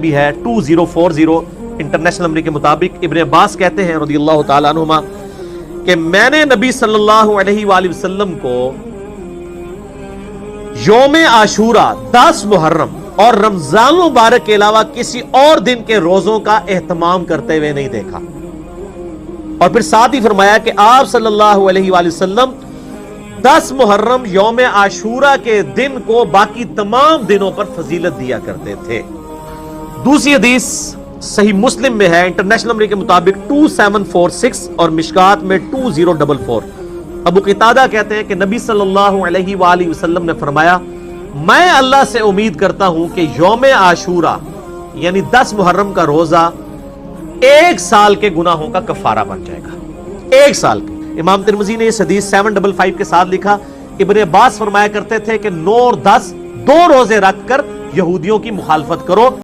भी है 2040 international number के मुताबिक। इब्ने अब्बास कहते हैं रज़ियल्लाहु ताला अन्हुमा कि मैंने नबी सल्लल्लाहु अलैहि वसल्लम को यौम आशूरा, 10 मुहर्रम और रमजान मुबारक के अलावा किसी और दिन के रोजों का एहतमाम करते हुए नहीं देखा। और फिर साथ ही फरमाया कि आप सल्लल्लाहु अलैहि वसल्लम 10 मुहर्रम यौम आशूरा के दिन को बाकी तमाम दिनों पर फजीलत दिया करते थे। दूसरी हदीस सही मुस्लिम में है इंटरनेशनल नंबर के मुताबिक 2746 और मिशकात में 2044। अबू क़तादा कहते हैं कि नबी सल्लल्लाहु अलैहि वसल्लम ने फरमाया, मैं अल्लाह से उम्मीद करता हूं कि यौम आशूरा यानी 10 मुहर्रम का रोजा 1 साल के गुनाहों का कफारा बन जाएगा। 1 साल के। इमाम तिरमिज़ी ने इस हदीस 755 के साथ लिखा, इब्ने अब्बास फरमाया करते थे कि 9 और 10 2 रोजे रखकर यहूदियों की मुखालफत करो।